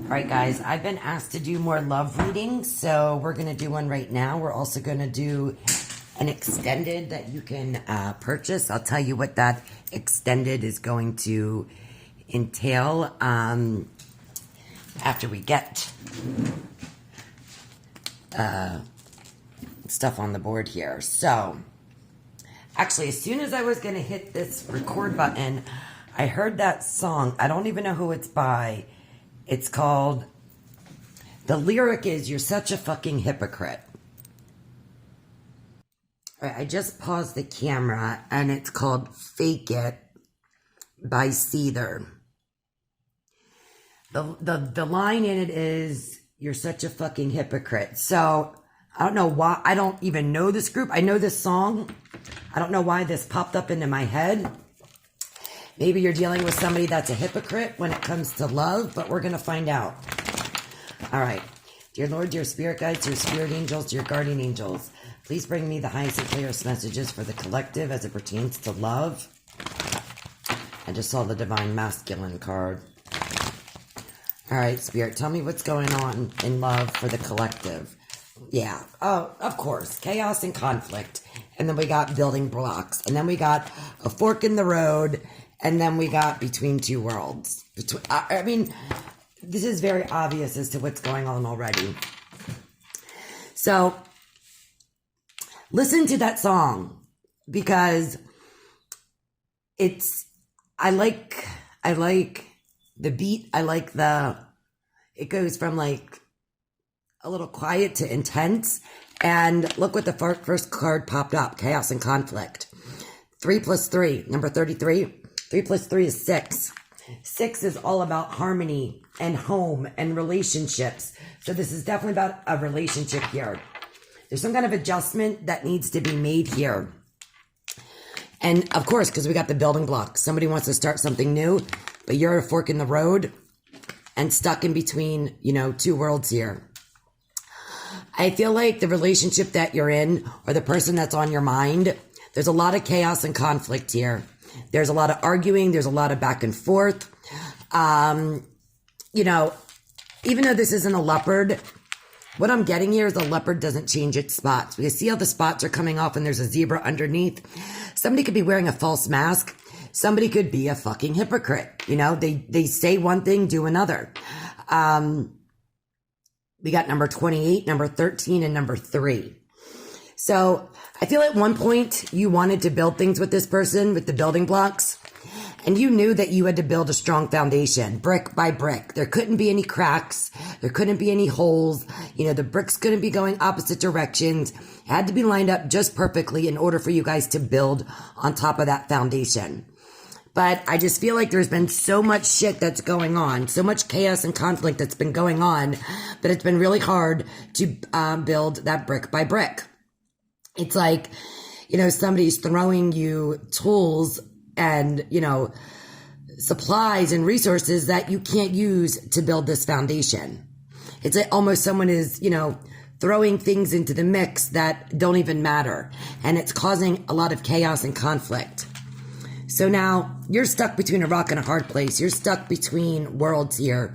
All right, guys, I've been asked to do more love readings, so we're going to do one right now. We're also going to do an extended that you can purchase. I'll tell you what that extended is going to entail after we get stuff on the board here. So, actually, as soon as I was going to hit this record button, I heard that song. I don't even know who it's by. It's called, the lyric is, "You're such a fucking hypocrite." All right, I just paused the camera, and it's called "Fake It" by Seether. The line in it is, "You're such a fucking hypocrite." So, I don't know why, I don't even know this group. I know this song. I don't know why this popped up into my head. Maybe you're dealing with somebody that's a hypocrite when it comes to love, but we're going to find out. All right. Dear Lord, dear spirit guides, dear spirit angels, dear guardian angels, please bring me the highest and clearest messages for the collective as it pertains to love. I just saw the divine masculine card. All right, spirit, tell me what's going on in love for the collective. Yeah. Oh, of course. Chaos and conflict. And then we got building blocks. And then we got a fork in the road. And then we got between two worlds. I mean, this is very obvious as to what's going on already. So, listen to that song because I like the beat. I like it goes from like a little quiet to intense. And look what the first card popped up, chaos and conflict. 3 plus 3, number 33. 3 plus 3 is 6. 6 is all about harmony and home and relationships. So this is definitely about a relationship here. There's some kind of adjustment that needs to be made here. And of course, because we got the building blocks. Somebody wants to start something new, but you're at a fork in the road and stuck in between, two worlds here. I feel like the relationship that you're in or the person that's on your mind, there's a lot of chaos and conflict here. There's a lot of arguing. There's a lot of back and forth. Even though this isn't a leopard, what I'm getting here is the leopard doesn't change its spots. Because see how the spots are coming off and there's a zebra underneath? Somebody could be wearing a false mask. Somebody could be a fucking hypocrite. They say one thing, do another. We got number 28, number 13, and number 3. So I feel at one point you wanted to build things with this person, with the building blocks, and you knew that you had to build a strong foundation, brick by brick. There couldn't be any cracks. There couldn't be any holes. The bricks couldn't be going opposite directions. It had to be lined up just perfectly in order for you guys to build on top of that foundation. But I just feel like there's been so much shit that's going on, so much chaos and conflict that's been going on, that it's been really hard to build that brick by brick. It's like, somebody's throwing you tools and, supplies and resources that you can't use to build this foundation. It's like almost someone is, throwing things into the mix that don't even matter. And it's causing a lot of chaos and conflict. So now you're stuck between a rock and a hard place. You're stuck between worlds here.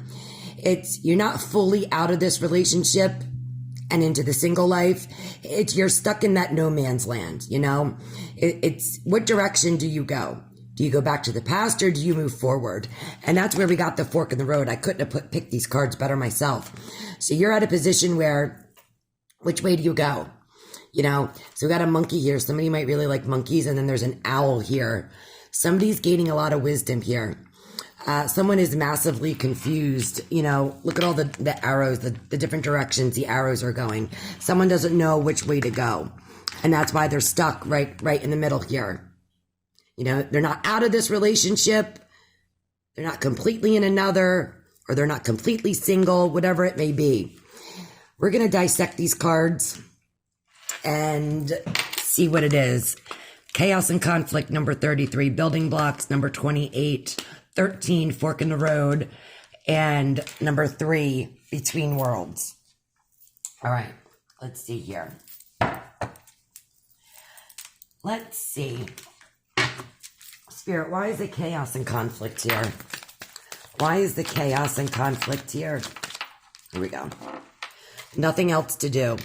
You're not fully out of this relationship and into the single life. You're stuck in that no man's land, It's what direction do you go? Do you go back to the past or do you move forward? And that's where we got the fork in the road. I couldn't have picked these cards better myself. So you're at a position where, which way do you go? So we got a monkey here. Somebody might really like monkeys. And then there's an owl here. Somebody's gaining a lot of wisdom here. Someone is massively confused. Look at all the arrows, the different directions the arrows are going. Someone doesn't know which way to go. And that's why they're stuck right in the middle here. They're not out of this relationship. They're not completely in another, or they're not completely single, whatever it may be. We're going to dissect these cards and see what it is. Chaos and conflict, number 33. Building blocks, number 28. 13, fork in the road. And number 3, between worlds. All right, let's see here. Let's see. Spirit, why is the chaos and conflict here? Why is the chaos and conflict here? Here we go. Nothing else to do.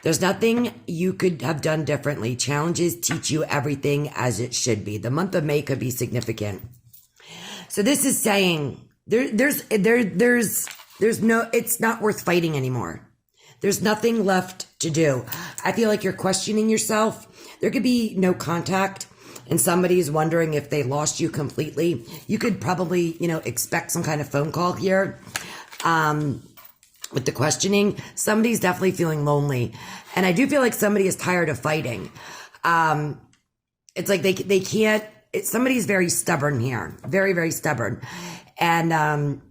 There's nothing you could have done differently. Challenges teach you everything as it should be. The month of May could be significant. So this is saying there's no, it's not worth fighting anymore. There's nothing left to do. I feel like you're questioning yourself. There could be no contact and somebody's wondering if they lost you completely. You could probably, expect some kind of phone call here. With the questioning, somebody's definitely feeling lonely. And I do feel like somebody is tired of fighting. It's like they can't, somebody's very stubborn here. Very, very stubborn. And,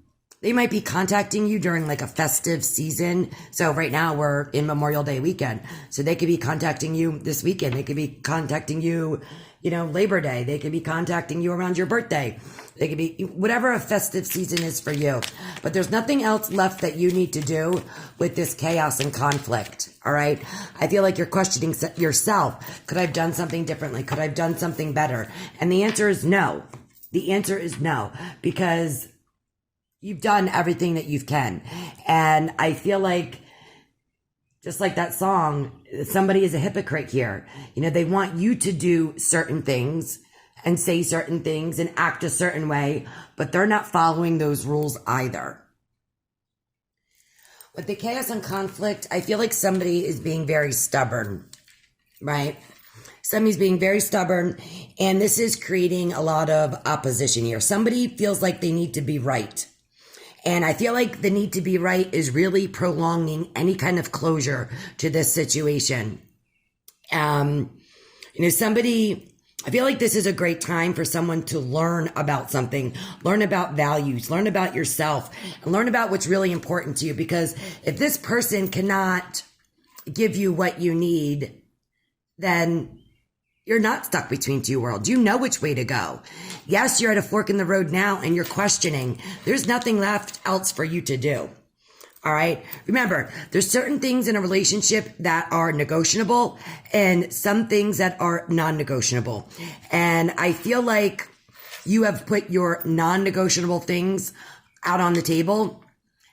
they might be contacting you during like a festive season. So right now we're in Memorial Day weekend. So they could be contacting you this weekend. They could be contacting you, Labor Day. They could be contacting you around your birthday. They could be whatever a festive season is for you. But there's nothing else left that you need to do with this chaos and conflict. All right. I feel like you're questioning yourself. Could I have done something differently? Could I have done something better? And the answer is no. The answer is no, because you've done everything that you can. And I feel like, just like that song, somebody is a hypocrite here. They want you to do certain things and say certain things and act a certain way, but they're not following those rules either. With the chaos and conflict, I feel like somebody is being very stubborn, right? Somebody's being very stubborn, and this is creating a lot of opposition here. Somebody feels like they need to be right. And I feel like the need to be right is really prolonging any kind of closure to this situation. I feel like this is a great time for someone to learn about something, learn about values, learn about yourself, and learn about what's really important to you. Because if this person cannot give you what you need, then you're not stuck between two worlds. You know which way to go. Yes, you're at a fork in the road now and you're questioning. There's nothing left else for you to do. All right. Remember, there's certain things in a relationship that are negotiable and some things that are non-negotiable. And I feel like you have put your non-negotiable things out on the table,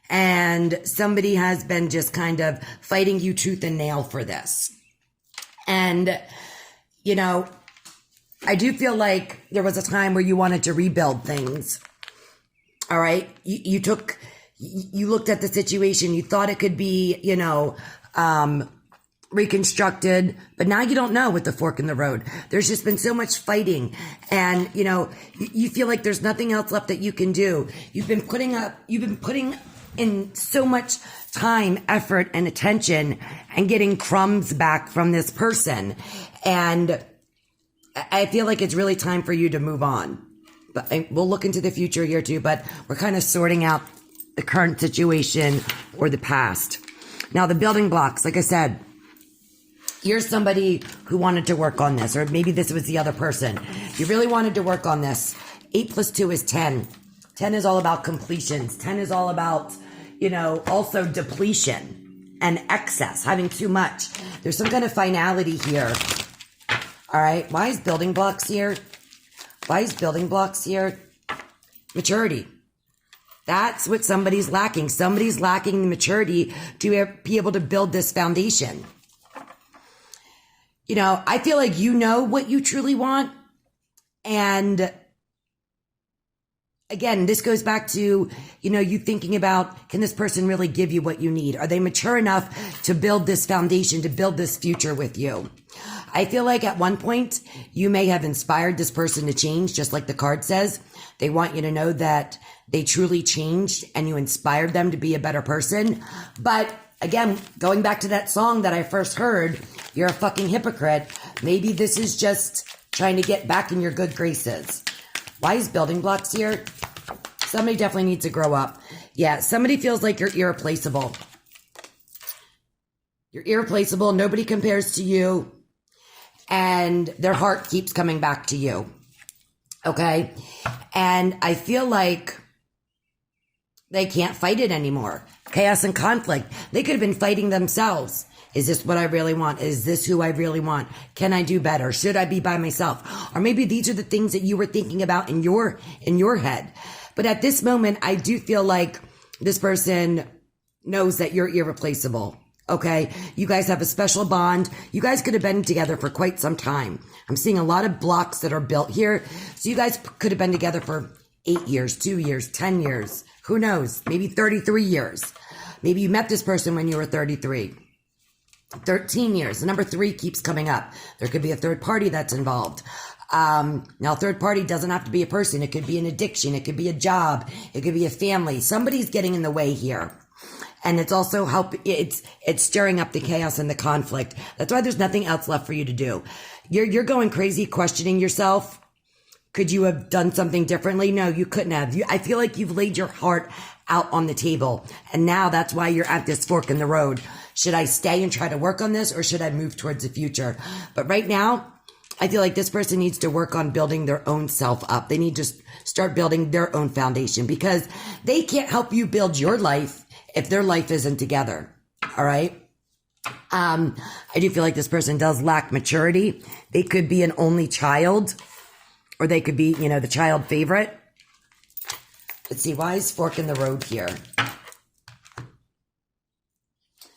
and somebody has been just kind of fighting you tooth and nail for this. And I do feel like there was a time where you wanted to rebuild things. All right. You looked at the situation. You thought it could be, reconstructed, but now you don't know with the fork in the road. There's just been so much fighting, and, you feel like there's nothing else left that you can do. You've been putting in so much time, effort, and attention and getting crumbs back from this person. And I feel like it's really time for you to move on. But we'll look into the future here too, but we're kind of sorting out the current situation or the past. Now, the building blocks, like I said, you're somebody who wanted to work on this, or maybe this was the other person. You really wanted to work on this. 8 plus 2 is 10. 10 is all about completions. 10 is all about, also depletion and excess, having too much. There's some kind of finality here. All right. Why is building blocks here? Maturity. That's what somebody's lacking. Somebody's lacking the maturity to be able to build this foundation. I feel like you know what you truly want. And again, this goes back to, you thinking about, can this person really give you what you need? Are they mature enough to build this foundation, to build this future with you? I feel like at one point you may have inspired this person to change, just like the card says. They want you to know that they truly changed and you inspired them to be a better person. But again, going back to that song that I first heard, you're a fucking hypocrite. Maybe this is just trying to get back in your good graces. Why is building blocks here? Somebody definitely needs to grow up. Yeah, somebody feels like you're irreplaceable. You're irreplaceable. Nobody compares to you. And their heart keeps coming back to you. Okay? And I feel like they can't fight it anymore. Chaos and conflict. They could have been fighting themselves. Is this what I really want? Is this who I really want? Can I do better? Should I be by myself? Or maybe these are the things that you were thinking about in your head. But at this moment, I do feel like this person knows that you're irreplaceable. Okay. You guys have a special bond. You guys could have been together for quite some time. I'm seeing a lot of blocks that are built here. So you guys could have been together for 8 years, 2 years, 10 years. Who knows? Maybe 33 years. Maybe you met this person when you were 33. 13 years. The number 3 keeps coming up. There could be a third party that's involved. Now, third party doesn't have to be a person. It could be an addiction. It could be a job. It could be a family. Somebody's getting in the way here. And it's also it's stirring up the chaos and the conflict. That's why there's nothing else left for you to do. You're going crazy, questioning yourself. Could you have done something differently? No, you couldn't have. I feel like you've laid your heart out on the table. And now that's why you're at this fork in the road. Should I stay and try to work on this, or should I move towards the future? But right now, I feel like this person needs to work on building their own self up. They need to start building their own foundation, because they can't help you build your life if their life isn't together. All right. I do feel like this person does lack maturity. They could be an only child, or they could be, the child favorite. Let's see. Why is fork in the road here?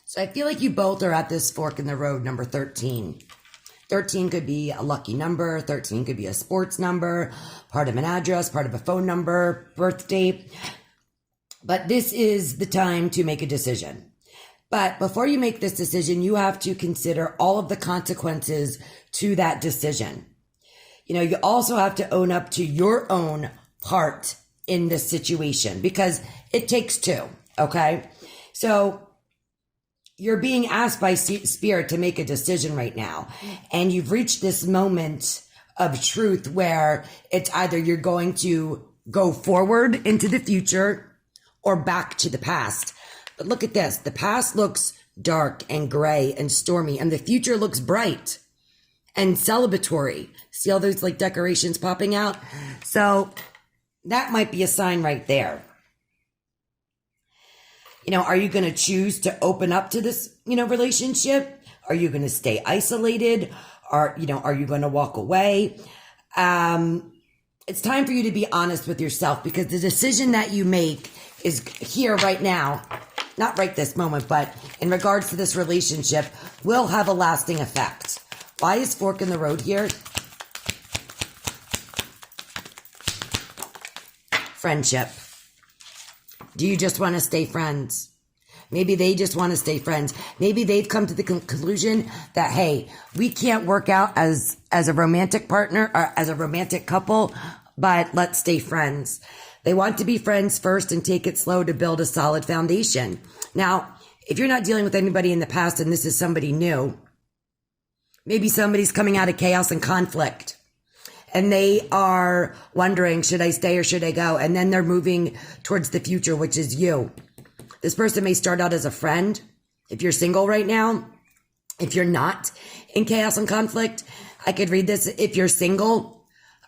So I feel like you both are at this fork in the road, number 13. 13 could be a lucky number. 13 could be a sports number, part of an address, part of a phone number, birth date. But this is the time to make a decision. But before you make this decision, you have to consider all of the consequences to that decision. You also have to own up to your own part in this situation, because it takes two. Okay. So you're being asked by Spirit to make a decision right now. And you've reached this moment of truth where it's either you're going to go forward into the future or back to the past. But look at this. The past looks dark and gray and stormy, and the future looks bright and celebratory. See all those decorations popping out? So that might be a sign right there. Are you going to choose to open up to this, relationship? Are you going to stay isolated? Are you going to walk away? It's time for you to be honest with yourself, because the decision that you make is here right now, not right this moment, but in regards to this relationship, will have a lasting effect. Why is fork in the road here? Friendship. Do you just want to stay friends? Maybe they just want to stay friends. Maybe they've come to the conclusion that, hey, we can't work out as a romantic partner or as a romantic couple, but let's stay friends. They want to be friends first and take it slow to build a solid foundation. Now, if you're not dealing with anybody in the past and this is somebody new, maybe somebody's coming out of chaos and conflict, and they are wondering, should I stay or should I go? And then they're moving towards the future, which is you. This person may start out as a friend. If you're single right now, if you're not in chaos and conflict, I could read this. If you're single,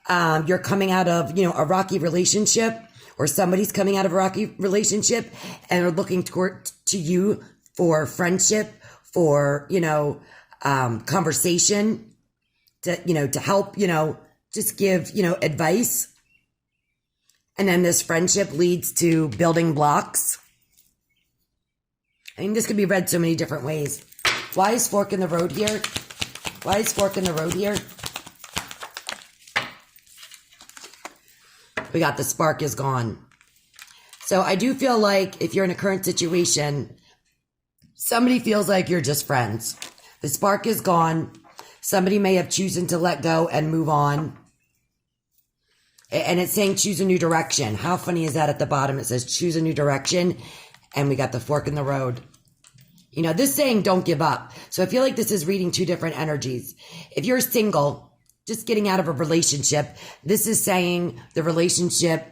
you're coming out of, a rocky relationship, or somebody's coming out of a rocky relationship and are looking to you for friendship, for, conversation, to help, just give, advice. And then this friendship leads to building blocks. I mean, this could be read so many different ways. Why is fork in the road here? Why is fork in the road here? We got the spark is gone. So I do feel like if you're in a current situation, somebody feels like you're just friends. The spark is gone. Somebody may have chosen to let go and move on. And it's saying choose a new direction. How funny is that at the bottom? It says choose a new direction. And we got the fork in the road. This saying don't give up. So I feel like this is reading two different energies. If you're single, just getting out of a relationship, this is saying the relationship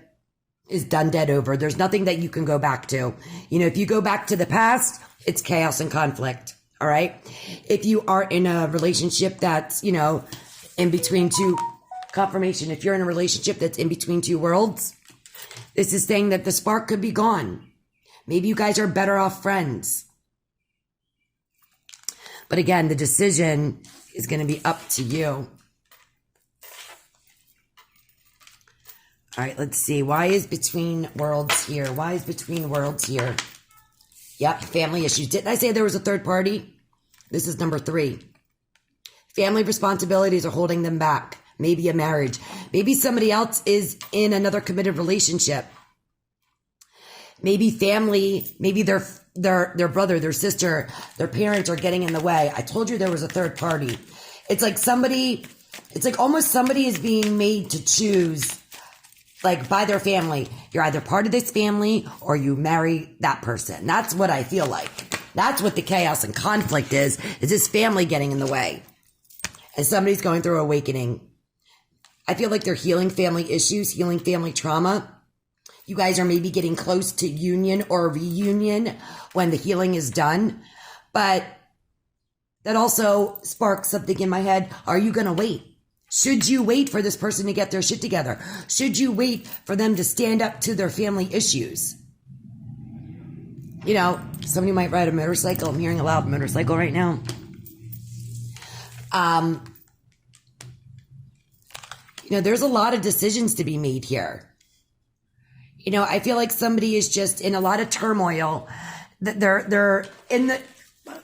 is done, dead, over. There's nothing that you can go back to. If you go back to the past, it's chaos and conflict. All right. If you are in a relationship that's, in between two, confirmation. If you're in a relationship that's in between two worlds, this is saying that the spark could be gone. Maybe you guys are better off friends. But again, the decision is going to be up to you. All right, let's see. Why is between worlds here? Why is between worlds here? Yep, family issues. Didn't I say there was a third party? This is number 3. Family responsibilities are holding them back. Maybe a marriage. Maybe somebody else is in another committed relationship. Maybe family, maybe their brother, their sister, their parents are getting in the way. I told you there was a third party. It's like almost somebody is being made to choose, like by their family. You're either part of this family or you marry that person. That's what I feel like. That's what the chaos and conflict is this family getting in the way. And somebody's going through awakening. I feel like they're healing family issues, healing family trauma. You guys are maybe getting close to union or reunion when the healing is done. But that also sparks something in my head. Are you going to wait? Should you wait for this person to get their shit together? Should you wait for them to stand up to their family issues? You know, somebody might ride a motorcycle. I'm hearing a loud motorcycle right now. You know, there's a lot of decisions to be made here. You know, I feel like somebody is just in a lot of turmoil. That they're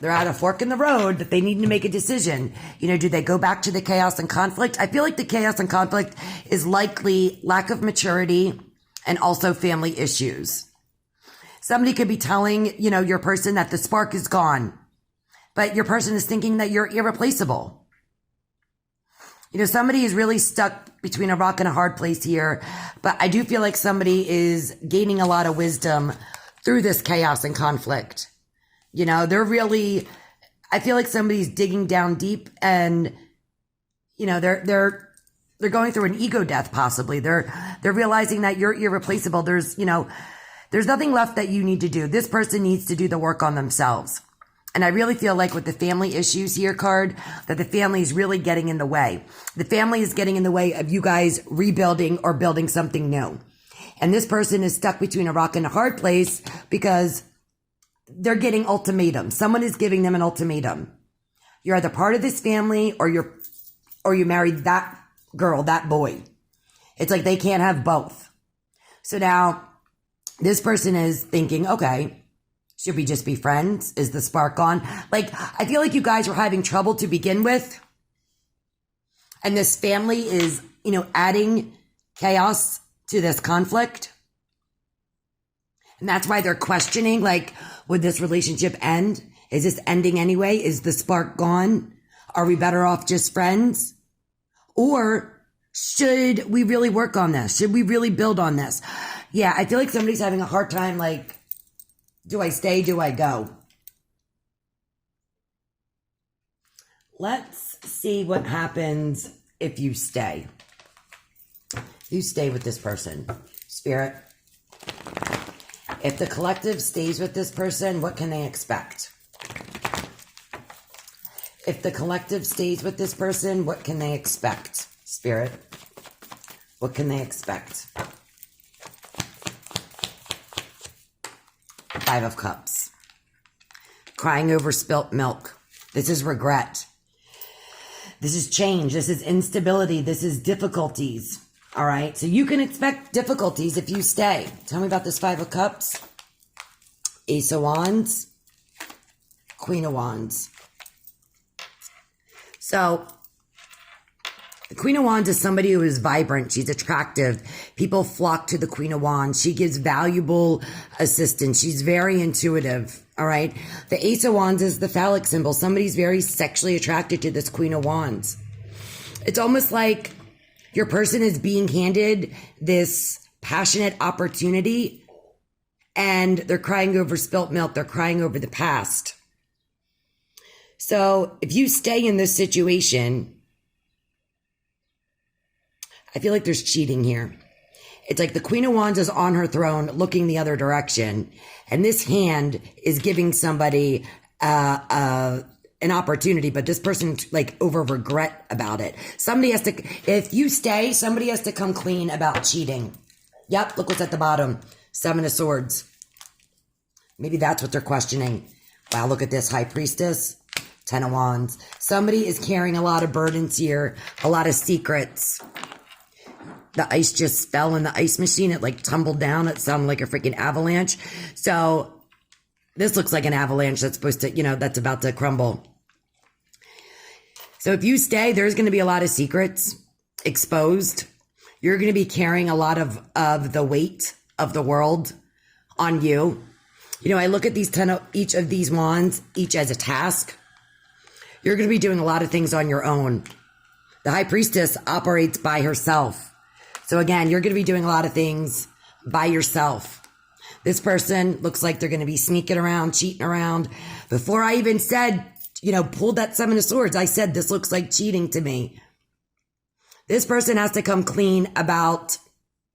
at a fork in the road that they need to make a decision. You know, do they go back to the chaos and conflict? I feel like the chaos and conflict is likely lack of maturity and also family issues. Somebody could be telling, you know, your person that the spark is gone, but your person is thinking that you're irreplaceable. You know, somebody is really stuck between a rock and a hard place here, but I do feel like somebody is gaining a lot of wisdom through this chaos and conflict. You know, I feel like somebody's digging down deep and, you know, they're going through an ego death possibly. They're realizing that you're irreplaceable. There's nothing left that you need to do. This person needs to do the work on themselves. And I really feel like with the family issues here card, that the family is really getting in the way. The family is getting in the way of you guys rebuilding or building something new. And this person is stuck between a rock and a hard place because they're getting ultimatums. Someone is giving them an ultimatum. You're either part of this family or you married that girl, that boy. It's like they can't have both. So now this person is thinking, okay, should we just be friends? Is the spark gone? Like, I feel like you guys were having trouble to begin with. And this family is, you know, adding chaos to this conflict. And that's why they're questioning, like, would this relationship end? Is this ending anyway? Is the spark gone? Are we better off just friends? Or should we really work on this? Should we really build on this? Yeah, I feel like somebody's having a hard time, like, do I stay? Do I go? Let's see what happens if you stay. You stay with this person. Spirit. If the collective stays with this person, what can they expect? If the collective stays with this person, what can they expect? Spirit. What can they expect? 5 of Cups. Crying over spilt milk. This is regret. This is change. This is instability. This is difficulties. All right. So you can expect difficulties if you stay. Tell me about this 5 of Cups. Ace of Wands. Queen of Wands. So the Queen of Wands is somebody who is vibrant. She's attractive. People flock to the Queen of Wands. She gives valuable assistance. She's very intuitive. All right. The Ace of Wands is the phallic symbol. Somebody's very sexually attracted to this Queen of Wands. It's almost like your person is being handed this passionate opportunity and they're crying over spilt milk. They're crying over the past. So if you stay in this situation, I feel like there's cheating here. It's like the Queen of Wands is on her throne looking the other direction. And this hand is giving somebody an opportunity, but this person like over regret about it. Somebody has to, if you stay, somebody has to come clean about cheating. Yep, look what's at the bottom. 7 of Swords. Maybe that's what they're questioning. Wow, look at this. High Priestess. 10 of Wands. Somebody is carrying a lot of burdens here, a lot of secrets. The ice just fell in the ice machine. It like tumbled down. It sounded like a freaking avalanche. So This looks like an avalanche that's supposed to, that's about to crumble. So if you stay, there's going to be a lot of secrets exposed. You're going to be carrying a lot of the weight of the world on you. I look at each of these wands, each as a task. You're going to be doing a lot of things on your own. The High Priestess operates by herself. So again, you're going to be doing a lot of things by yourself. This person looks like they're going to be sneaking around, cheating around. Before I even said, pulled that Seven of Swords, I said, this looks like cheating to me. This person has to come clean about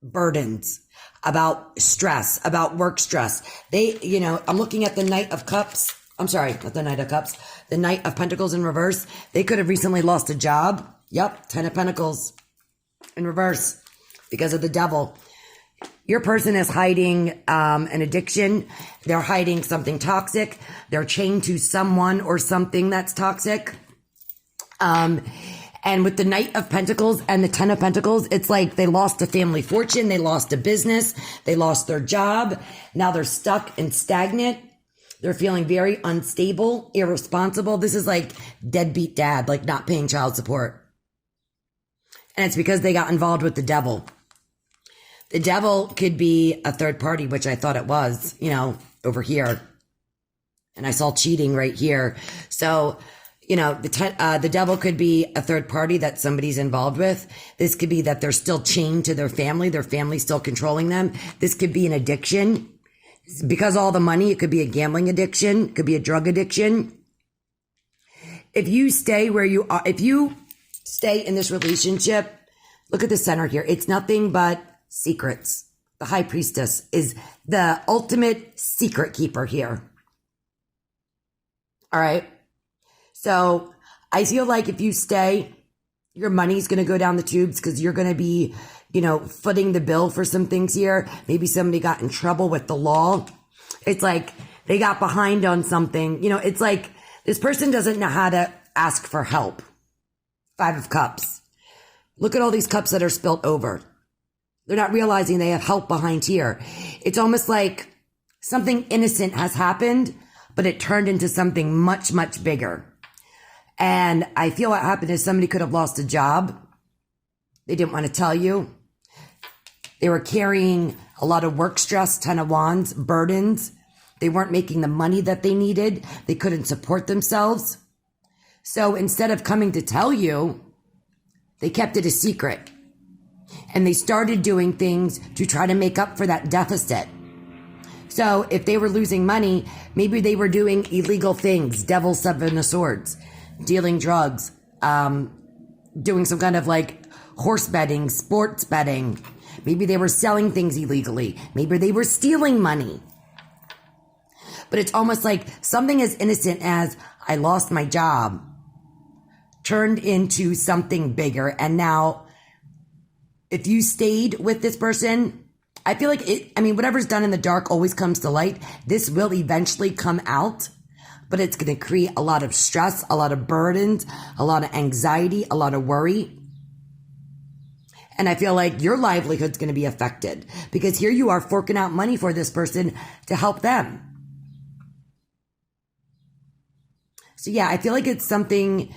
burdens, about stress, about work stress. I'm looking at the Knight of Cups. I'm sorry, not the Knight of Cups. The Knight of Pentacles in reverse. They could have recently lost a job. Yep, 10 of Pentacles in reverse because of the Devil. Your person is hiding an addiction. They're hiding something toxic. They're chained to someone or something that's toxic. And with the Knight of Pentacles and the 10 of Pentacles, it's like they lost a family fortune. They lost a business. They lost their job. Now they're stuck and stagnant. They're feeling very unstable, irresponsible. This is like deadbeat dad, like not paying child support. And it's because they got involved with the Devil. The Devil could be a third party, which I thought it was, over here. And I saw cheating right here. So, the Devil could be a third party that somebody's involved with. This could be that they're still chained to their family's still controlling them. This could be an addiction. Because all the money, it could be a gambling addiction, it could be a drug addiction. If you stay where you are, if you stay in this relationship, look at the center here. It's nothing but secrets. The High Priestess is the ultimate secret keeper here. All right. So I feel like if you stay, your money's going to go down the tubes because you're going to be, footing the bill for some things here. Maybe somebody got in trouble with the law. It's like they got behind on something. It's like this person doesn't know how to ask for help. 5 of Cups. Look at all these cups that are spilt over. They're not realizing they have help behind here. It's almost like something innocent has happened, but it turned into something much, much bigger. And I feel what happened is somebody could have lost a job. They didn't want to tell you. They were carrying a lot of work stress, 10 of Wands, burdens. They weren't making the money that they needed. They couldn't support themselves. So instead of coming to tell you, they kept it a secret. And they started doing things to try to make up for that deficit. So if they were losing money, maybe they were doing illegal things, Devil, 7 of Swords, dealing drugs, doing some kind of like horse betting, sports betting. Maybe they were selling things illegally. Maybe they were stealing money. But it's almost like something as innocent as I lost my job turned into something bigger. And now if you stayed with this person, I feel like whatever's done in the dark always comes to light. This will eventually come out, but it's going to create a lot of stress, a lot of burdens, a lot of anxiety, a lot of worry. And I feel like your livelihood's going to be affected because here you are forking out money for this person to help them. So yeah, I feel like it's something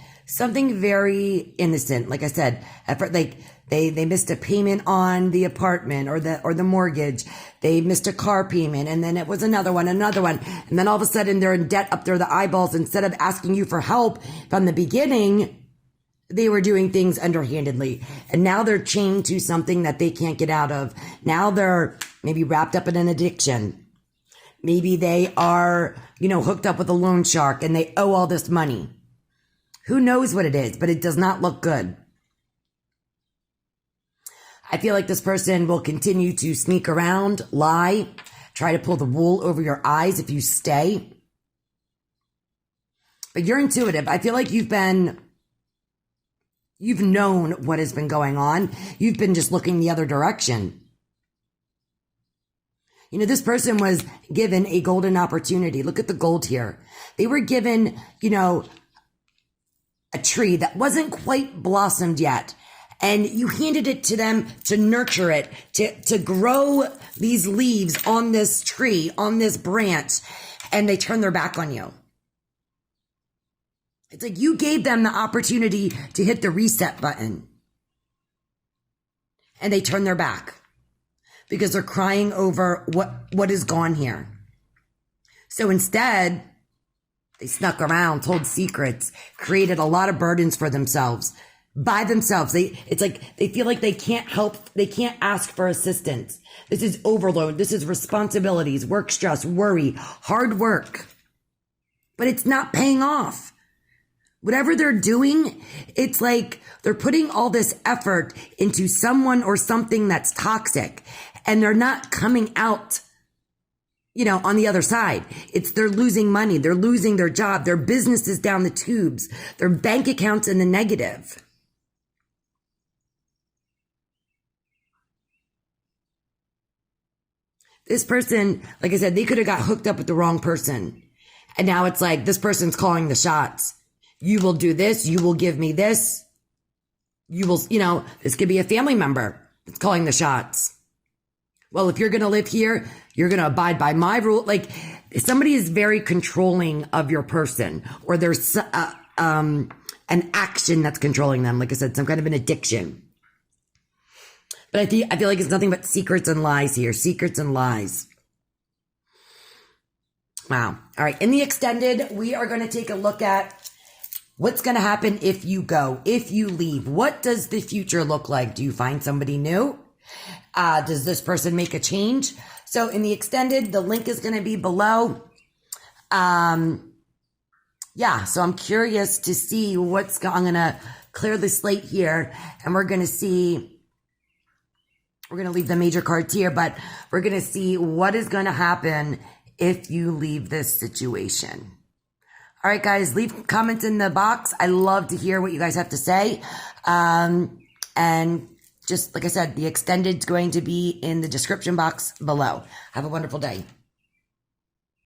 very innocent. Like I said, like they missed a payment on the apartment or the mortgage. They missed a car payment, and then it was another one. And then all of a sudden they're in debt up to the eyeballs. Instead of asking you for help from the beginning, they were doing things underhandedly. And now they're chained to something that they can't get out of. Now they're maybe wrapped up in an addiction. Maybe they are, hooked up with a loan shark and they owe all this money. Who knows what it is, but it does not look good. I feel like this person will continue to sneak around, lie, try to pull the wool over your eyes if you stay. But you're intuitive. I feel like you've known what has been going on. You've been just looking the other direction. This person was given a golden opportunity. Look at the gold here. They were given, a tree that wasn't quite blossomed yet. And you handed it to them to nurture it, to grow these leaves on this tree, on this branch. and they turn their back on you. It's like you gave them the opportunity to hit the reset button, and they turn their back because they're crying over what is gone here. So instead, they snuck around, told secrets, created a lot of burdens for themselves by themselves. It's like they feel like they can't help, they can't ask for assistance. This is overload. This is responsibilities, work stress, worry, hard work. But it's not paying off. Whatever they're doing, it's like they're putting all this effort into someone or something that's toxic, and they're not coming out, on the other side. They're losing money. They're losing their job. Their business is down the tubes. Their bank account's in the negative. This person, like I said, they could have got hooked up with the wrong person. And now it's like this person's calling the shots. You will do this. You will give me this. You will, this could be a family member that's calling the shots. Well, if you're going to live here, you're going to abide by my rule. Like somebody is very controlling of your person, or there's an action that's controlling them. Like I said, some kind of an addiction. But I feel like it's nothing but secrets and lies here. Secrets and lies. Wow. All right. In the extended, we are going to take a look at what's going to happen if you go, if you leave. What does the future look like? Do you find somebody new? Does this person make a change? So in the extended, the link is going to be below. So I'm curious to see I'm going to clear the slate here, and we're going to see, we're going to leave the major cards here, but we're going to see what is going to happen if you leave this situation. All right, guys, leave comments in the box. I love to hear what you guys have to say. And just like I said, the extended is going to be in the description box below. Have a wonderful day.